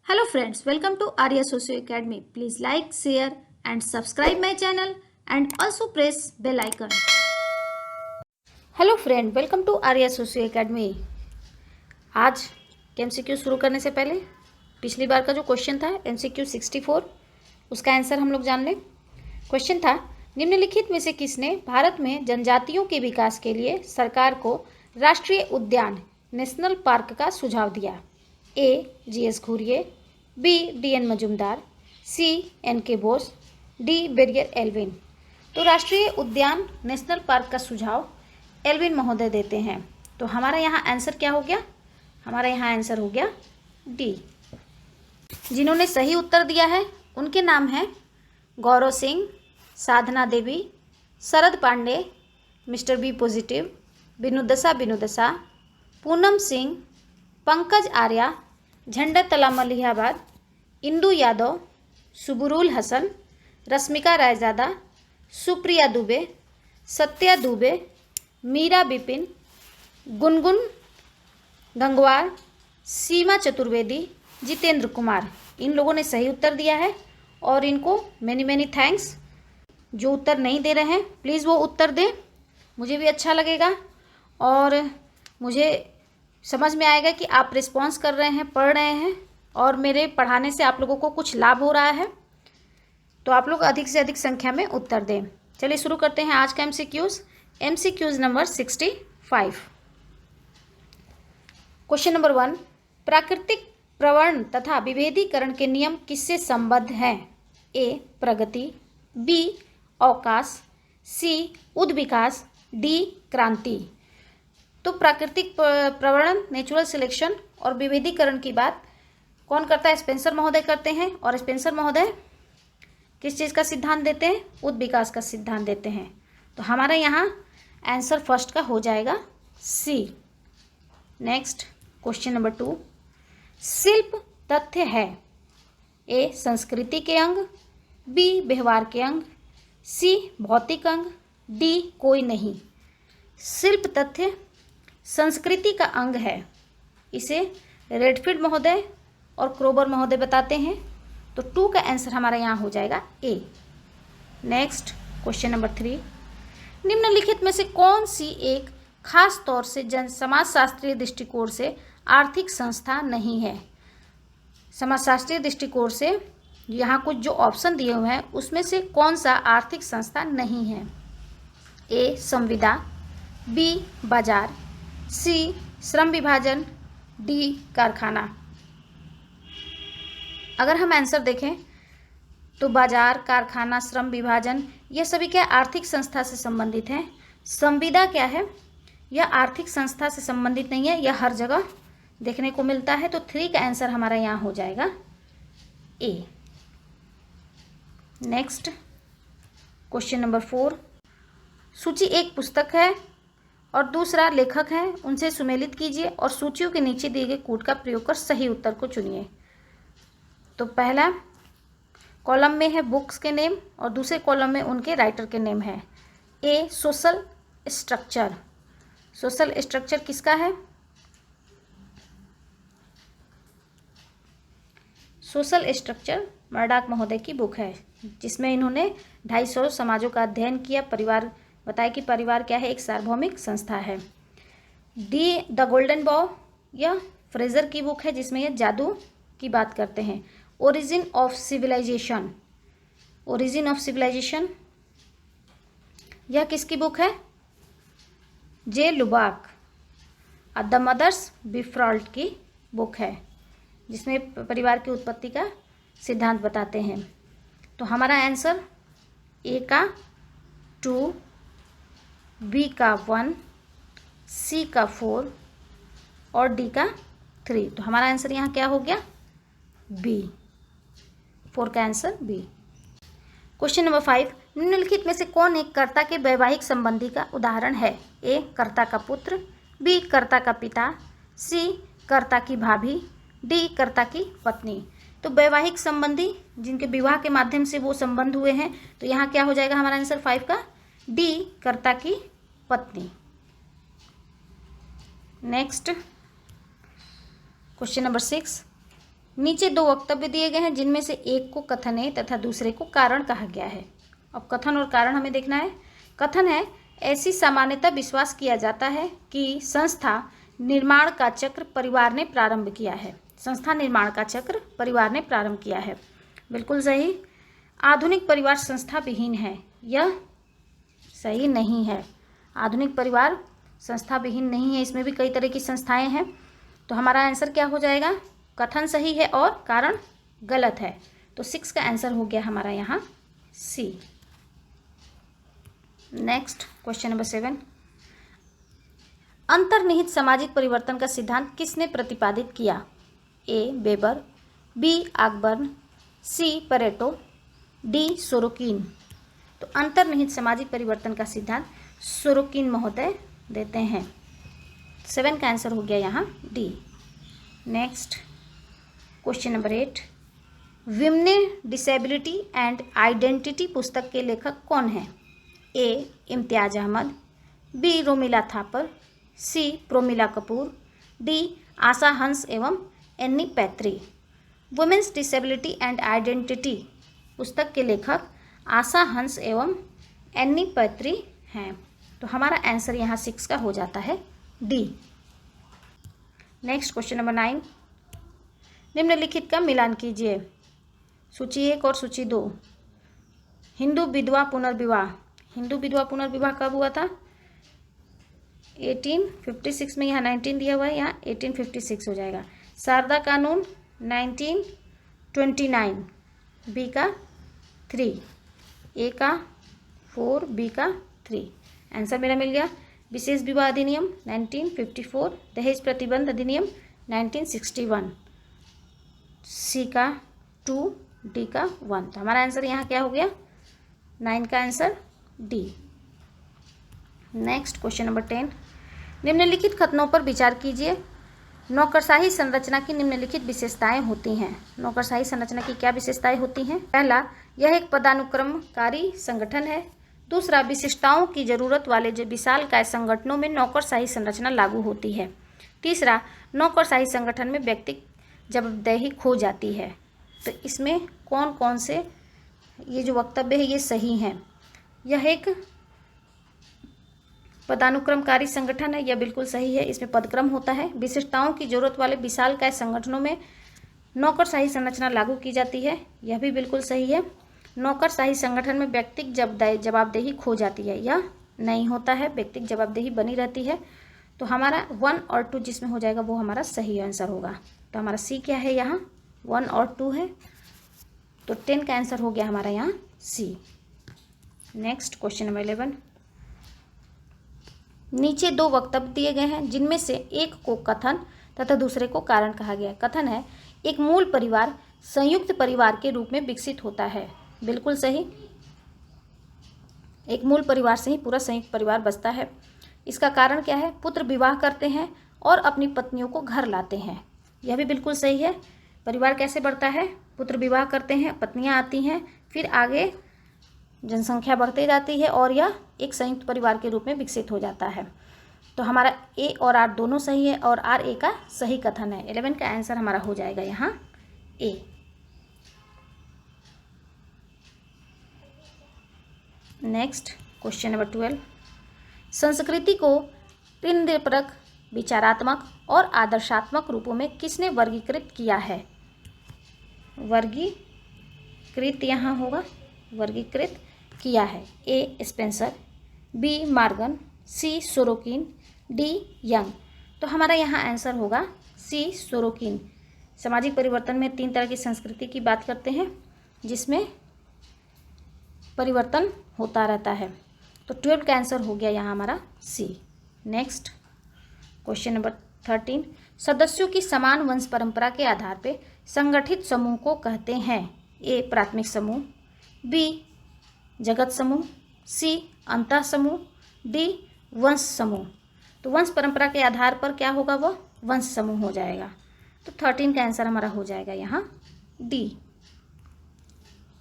Hello friends, welcome to Arya Socio Academy. Please like, share and subscribe my channel and also press bell icon. Hello friend, welcome to Arya Socio Academy. आज MCQ शुरू करने से पहले पिछली बार का जो question था MCQ 64 उसका आंसर हम लोग जान लें। क्वेश्चन था, निम्नलिखित में से किसने भारत में जनजातियों के विकास के लिए सरकार को राष्ट्रीय उद्यान नेशनल पार्क का सुझाव दिया? A. GS Ghurye, B. DN Majumdar, C. NK Bose, D. Verrier Elwin. तो राष्ट्रीय उद्यान नेशनल पार्क का सुझाव एल्विन महोदय देते हैं। तो हमारा यहाँ आंसर क्या हो गया? हमारा यहाँ आंसर हो गया डी। जिन्होंने सही उत्तर दिया है उनके नाम हैं Gaurav Singh, Sadhana Devi, Sharad Pandey, mister B positive, बिनुदशा, पूनम सिंह, पंकज आर्या, झंडा तला मलिहाबाद, इंदू यादव, सुबुरुल हसन, रश्मिका रायजादा, सुप्रिया दुबे, सत्या दुबे, मीरा बिपिन, गुनगुन गंगवार, सीमा चतुर्वेदी, जितेंद्र कुमार। इन लोगों ने सही उत्तर दिया है और इनको मैनी थैंक्स। जो उत्तर नहीं दे रहे हैं प्लीज़ वो उत्तर दें, मुझे भी अच्छा लगेगा और मुझे समझ में आएगा कि आप रिस्पॉन्स कर रहे हैं, पढ़ रहे हैं और मेरे पढ़ाने से आप लोगों को कुछ लाभ हो रहा है। तो आप लोग अधिक से अधिक संख्या में उत्तर दें। चलिए शुरू करते हैं आज का MCQs नंबर 65। क्वेश्चन नंबर 1, प्राकृतिक प्रवर्ण तथा विभेदीकरण के नियम किससे संबद्ध हैं? ए. प्रगति, बी. अवकाश, सी. उद्विकास, डी. क्रांति। तो प्राकृतिक प्रवर्ण नेचुरल सिलेक्शन और विभेदीकरण की बात कौन करता है? स्पेंसर महोदय करते हैं। और स्पेंसर महोदय किस चीज़ का सिद्धांत देते हैं? उद्विकास का सिद्धांत देते हैं। तो हमारा यहाँ आंसर फर्स्ट का हो जाएगा सी। नेक्स्ट क्वेश्चन नंबर 2, शिल्प तथ्य है? ए. संस्कृति के अंग, बी. व्यवहार के अंग, सी. भौतिक अंग, डी. कोई नहीं। शिल्प तथ्य संस्कृति का अंग है, इसे रेडफील्ड महोदय और क्रोबर महोदय बताते हैं। तो 2 का आंसर हमारा यहाँ हो जाएगा ए। नेक्स्ट क्वेश्चन नंबर 3, निम्नलिखित में से कौन सी एक खास तौर से समाजशास्त्रीय दृष्टिकोण से आर्थिक संस्था नहीं है? समाजशास्त्रीय दृष्टिकोण से यहाँ कुछ जो ऑप्शन दिए हुए हैं उसमें से कौन सा आर्थिक संस्था नहीं है? ए. संविदा, बी. बाजार, सी. श्रम विभाजन, डी. कारखाना। अगर हम आंसर देखें तो बाजार, कारखाना, श्रम विभाजन यह सभी क्या आर्थिक संस्था से संबंधित हैं। संविदा क्या है? यह आर्थिक संस्था से संबंधित नहीं है, यह हर जगह देखने को मिलता है। तो 3 का आंसर हमारा यहाँ हो जाएगा ए। नेक्स्ट क्वेश्चन नंबर 4, सूची एक पुस्तक है और दूसरा लेखक है, उनसे सुमेलित कीजिए और सूचियों के नीचे दिए गए कोड का प्रयोग कर सही उत्तर को चुनिए। तो पहला कॉलम में है बुक्स के नेम और दूसरे कॉलम में उनके राइटर के नेम है। A. Social structure. Social structure किसका है? सोशल स्ट्रक्चर मर्डाक महोदय की बुक है, जिसमें इन्होंने 250 समाजों का अध्ययन किया, परिवार बताया कि परिवार क्या है, एक सार्वभौमिक संस्था है। डी. द गोल्डन बॉ, यह फ्रेजर की बुक है जिसमें यह जादू की बात करते हैं। Origin of civilisation, origin of civilisation यह किसकी बुक है? जे. लुबाक। द मदर्स बिफ्रॉल्ट की बुक है, जिसमें परिवार की उत्पत्ति का सिद्धांत बताते हैं। तो हमारा आंसर ए का 2, बी का 1, सी का 4 और डी का 3। तो हमारा आंसर यहाँ क्या हो गया? बी। 4 का आंसर बी। क्वेश्चन नंबर 5, निम्नलिखित में से कौन एक कर्ता के वैवाहिक संबंधी का उदाहरण है? ए. कर्ता का पुत्र, बी. कर्ता का पिता, सी. कर्ता की भाभी, डी. कर्ता की पत्नी। तो वैवाहिक संबंधी जिनके विवाह के माध्यम से वो संबंध हुए हैं, तो यहाँ क्या हो जाएगा हमारा आंसर 5 का डी. कर्ता की पत्नी। नेक्स्ट क्वेश्चन नंबर 6, नीचे दो वक्तव्य दिए गए हैं जिनमें से एक को कथन है तथा दूसरे को कारण कहा गया है। अब कथन और कारण हमें देखना है। कथन है, ऐसी सामान्यतः विश्वास किया जाता है कि संस्था निर्माण का चक्र परिवार ने प्रारंभ किया है। संस्था निर्माण का चक्र परिवार ने प्रारंभ किया है, बिल्कुल सही। आधुनिक परिवार संस्था विहीन है, यह सही नहीं है। आधुनिक परिवार संस्था विहीन नहीं है, इसमें भी कई तरह की संस्थाएं हैं। तो हमारा आंसर क्या हो जाएगा? कथन सही है और कारण गलत है। तो 6 का आंसर हो गया हमारा यहाँ सी। नेक्स्ट क्वेश्चन नंबर 7, अंतर्निहित सामाजिक परिवर्तन का सिद्धांत किसने प्रतिपादित किया? ए वेबर, बी आकबर्न, सी परेटो, डी सोरोकिन। तो अंतर्निहित सामाजिक परिवर्तन का सिद्धांत सोरोकिन महोदय देते हैं। 7 का आंसर हो गया यहाँ D. Next question number 8, women disability and identity पुस्तक के लेखक कौन हैं? A Imtiaz Ahmad, B Romila Thapar, C Promilla Kapur, D Asha Hans एवं Annie Patri. Women's disability and identity पुस्तक के लेखक आशा हंस एवं एन्नी पैत्री हैं। तो हमारा आंसर यहाँ 6 का हो जाता है डी। नेक्स्ट क्वेश्चन नंबर 9, निम्नलिखित का मिलान कीजिए। सूची 1 और सूची 2। हिंदू विधवा पुनर्विवाह। हिंदू विधवा पुनर्विवाह कब हुआ था? 1856 में। यहाँ 19 दिया हुआ है, यहाँ 1856 हो जाएगा। शारदा कानून 1929। बी का 3, ए का 4, बी का 3। आंसर मेरा मिल गया। विशेष विवाह अधिनियम 1954, दहेज प्रतिबंध अधिनियम 1961, सी का 2, डी का 1। तो हमारा आंसर यहाँ क्या हो गया? 9 का answer D. Next question number 10, निम्नलिखित कथनों पर विचार कीजिए। नौकरशाही संरचना की निम्नलिखित विशेषताएं होती हैं। नौकरशाही संरचना की क्या विशेषताएं होती हैं? पहला, यह एक पदानुक्रमकारी संगठन है। दूसरा, विशिष्टताओं की जरूरत वाले जो विशालकाय संगठनों में नौकरशाही संरचना लागू होती है। तीसरा, नौकरशाही संगठन में व्यक्तिगत जवाबदेही खो जाती है। तो इसमें कौन कौन से ये जो वक्तव्य है ये सही हैं? यह एक पदानुक्रमकारी संगठन है, यह बिल्कुल सही है, इसमें पदक्रम होता है। विशिष्टताओं की जरूरत वाले विशालकाय संगठनों में नौकरशाही संरचना लागू की जाती है, यह भी बिल्कुल सही है। नौकरशाही संगठन में व्यक्तिगत जवाबदेही खो जाती है, यह नहीं होता है, व्यक्तिगत जवाबदेही बनी रहती है। तो हमारा 1 और 2 जिसमें हो जाएगा वो हमारा सही आंसर होगा। तो हमारा सी क्या है यहाँ? 1 और 2 है। तो 10 का आंसर हो गया हमारा यहाँ सी। नेक्स्ट क्वेश्चन नंबर 11, नीचे दो वक्तव्य दिए गए हैं जिनमें से एक को कथन तथा दूसरे को कारण कहा गया है। कथन है, एक मूल परिवार संयुक्त परिवार के रूप में विकसित होता है, बिल्कुल सही। एक मूल परिवार से ही पूरा संयुक्त परिवार बसता है। इसका कारण क्या है? पुत्र विवाह करते हैं और अपनी पत्नियों को घर लाते हैं, यह भी बिल्कुल सही है। परिवार कैसे बढ़ता है? पुत्र विवाह करते हैं, पत्नियां आती हैं, फिर आगे जनसंख्या बढ़ती जाती है और यह एक संयुक्त परिवार के रूप में विकसित हो जाता है। तो हमारा ए और आर दोनों सही है और आर ए का सही कथन है। 11 का आंसर हमारा हो जाएगा यहाँ ए। नेक्स्ट क्वेश्चन नंबर 12, संस्कृति को पिंडपरक, विचारात्मक और आदर्शात्मक रूपों में किसने वर्गीकृत किया है? वर्गीकृत यहाँ होगा, वर्गीकृत किया है। ए स्पेंसर, बी मार्गन, सी सोरोकिन, डी यंग। तो हमारा यहाँ आंसर होगा सी सोरोकिन। सामाजिक परिवर्तन में 3 तरह की संस्कृति की बात करते हैं जिसमें परिवर्तन होता रहता है। तो 12 का आंसर हो गया यहाँ हमारा सी। नेक्स्ट क्वेश्चन नंबर 13, सदस्यों की समान वंश परंपरा के आधार पर संगठित समूह को कहते हैं। ए प्राथमिक समूह, बी जगत समूह, सी अंतः समूह, डी वंश समूह। तो वंश परंपरा के आधार पर क्या होगा? वो वंश समूह हो जाएगा। तो 13 का आंसर हमारा हो जाएगा यहाँ डी।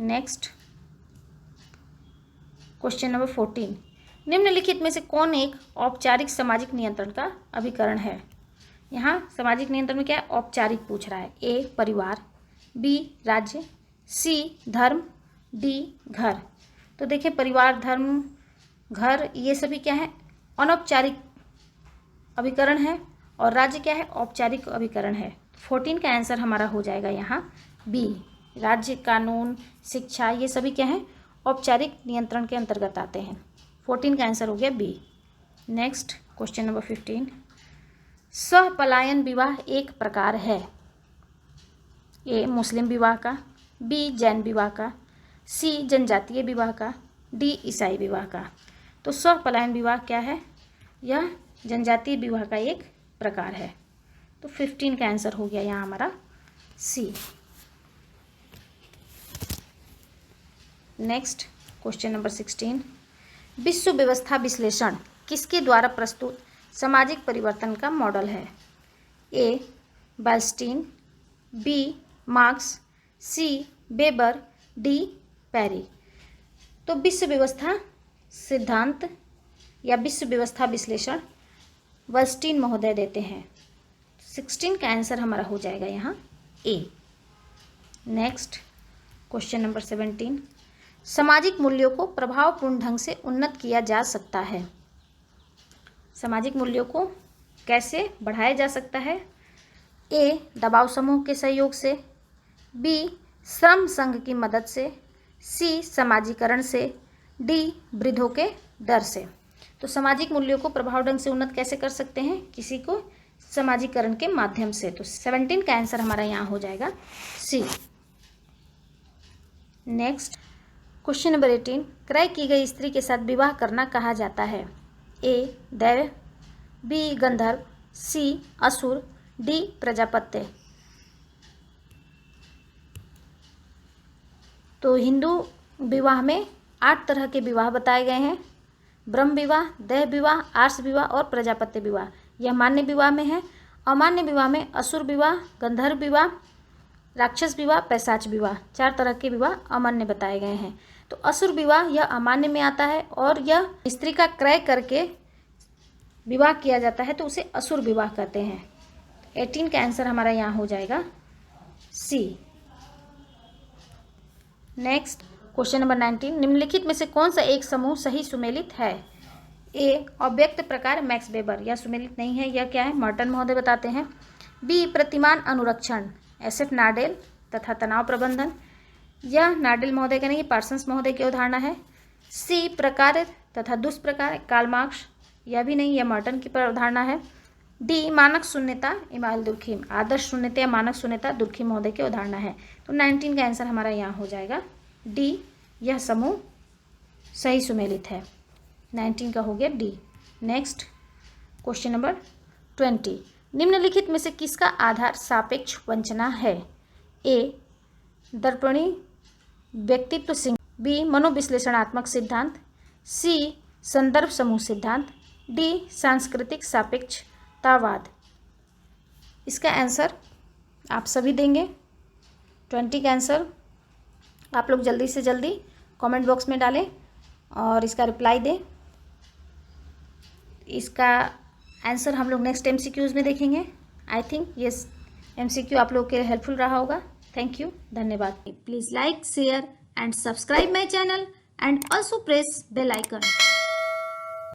नेक्स्ट क्वेश्चन नंबर 14, निम्नलिखित में से कौन एक औपचारिक सामाजिक नियंत्रण का अभिकरण है? यहाँ सामाजिक नियंत्रण में क्या है? औपचारिक पूछ रहा है। ए परिवार, बी राज्य, सी धर्म, डी घर। तो देखिए परिवार, धर्म, घर ये सभी क्या है, अनौपचारिक अभिकरण है और राज्य क्या है, औपचारिक अभिकरण है। 14 का आंसर हमारा हो जाएगा यहाँ बी। राज्य, कानून, शिक्षा ये सभी क्या है, औपचारिक नियंत्रण के अंतर्गत आते हैं। 14 का आंसर हो गया बी। नेक्स्ट क्वेश्चन नंबर 15, सहपलायन विवाह एक प्रकार है। ए मुस्लिम विवाह का, बी जैन विवाह का, सी जनजातीय विवाह का, डी ईसाई विवाह का। तो सहपलायन विवाह क्या है, यह जनजातीय विवाह का एक प्रकार है। तो 15 का आंसर हो गया यहाँ हमारा सी। नेक्स्ट क्वेश्चन नंबर 16, विश्व व्यवस्था विश्लेषण किसके द्वारा प्रस्तुत सामाजिक परिवर्तन का मॉडल है। ए बाल्स्टीन, बी मार्क्स, सी वेबर, डी पेरी। तो विश्व व्यवस्था सिद्धांत या विश्व व्यवस्था विश्लेषण बाल्स्टीन महोदय देते हैं। 16 का आंसर हमारा हो जाएगा यहाँ ए। नेक्स्ट क्वेश्चन नंबर 17, सामाजिक मूल्यों को प्रभावपूर्ण ढंग से उन्नत किया जा सकता है। सामाजिक मूल्यों को कैसे बढ़ाया जा सकता है। ए दबाव समूह के सहयोग से, बी श्रम संघ की मदद से, सी समाजीकरण से, डी वृद्धों के दर से। तो सामाजिक मूल्यों को प्रभाव ढंग से उन्नत कैसे कर सकते हैं, किसी को समाजीकरण के माध्यम से। तो 17 का आंसर हमारा यहाँ हो जाएगा सी। नेक्स्ट क्वेश्चन नंबर 18, क्रय की गई स्त्री के साथ विवाह करना कहा जाता है। ए दैव, बी गंधर्व, सी असुर, डी प्रजापत्य। तो हिंदू विवाह में 8 तरह के विवाह बताए गए हैं। ब्रह्म विवाह, दैव विवाह, आर्ष विवाह और प्रजापत्य विवाह, यह मान्य विवाह में है। अमान्य विवाह में असुर विवाह, गंधर्व विवाह, राक्षस विवाह, पैशाच विवाह, 4 तरह के विवाह अमान्य बताए गए हैं। तो असुर विवाह यह अमान्य में आता है और यह स्त्री का क्रय करके विवाह किया जाता है, तो उसे असुर विवाह कहते हैं। 18 का आंसर हमारा यहाँ हो जाएगा सी। नेक्स्ट क्वेश्चन नंबर 19, निम्नलिखित में से कौन सा एक समूह सही सुमेलित है। ए अव्यक्त प्रकार मैक्स वेबर, यह सुमेलित नहीं है, यह क्या है, मर्टन महोदय बताते हैं। बी प्रतिमान अनुरक्षण, एसएफ नाडेल तथा तनाव प्रबंधन, यह नाडेल महोदय का नहीं, पार्सन्स महोदय की अवधारणा है। सी प्रकार तथा दुष्प्रकार, कार्ल मार्क्स, यह भी नहीं, यह मर्टन की अवधारणा है। डी मानक शून्यता, इमानुएल दुर्खीम, आदर्श शून्यता या मानक शून्यता दुर्खीम महोदय की अवधारणा है। तो 19 का आंसर हमारा यहाँ हो जाएगा डी, यह समूह सही सुमेलित है। 19 का हो गया डी। नेक्स्ट क्वेश्चन नंबर 20, निम्नलिखित में से किसका आधार सापेक्ष वंचना है। ए दर्पणी व्यक्तित्व सिंह, बी मनोविश्लेषणात्मक सिद्धांत, सी संदर्भ समूह सिद्धांत, डी सांस्कृतिक सापेक्षतावाद। इसका आंसर आप सभी देंगे। 20 का आंसर आप लोग जल्दी से जल्दी कमेंट बॉक्स में डालें और इसका रिप्लाई दें। इसका आंसर हम लोग नेक्स्ट MCQs में देखेंगे। आई थिंक ये MCQ आप लोग के लिए हेल्पफुल रहा होगा। थैंक यू, धन्यवाद। Please like, share and subscribe my channel and also press bell icon.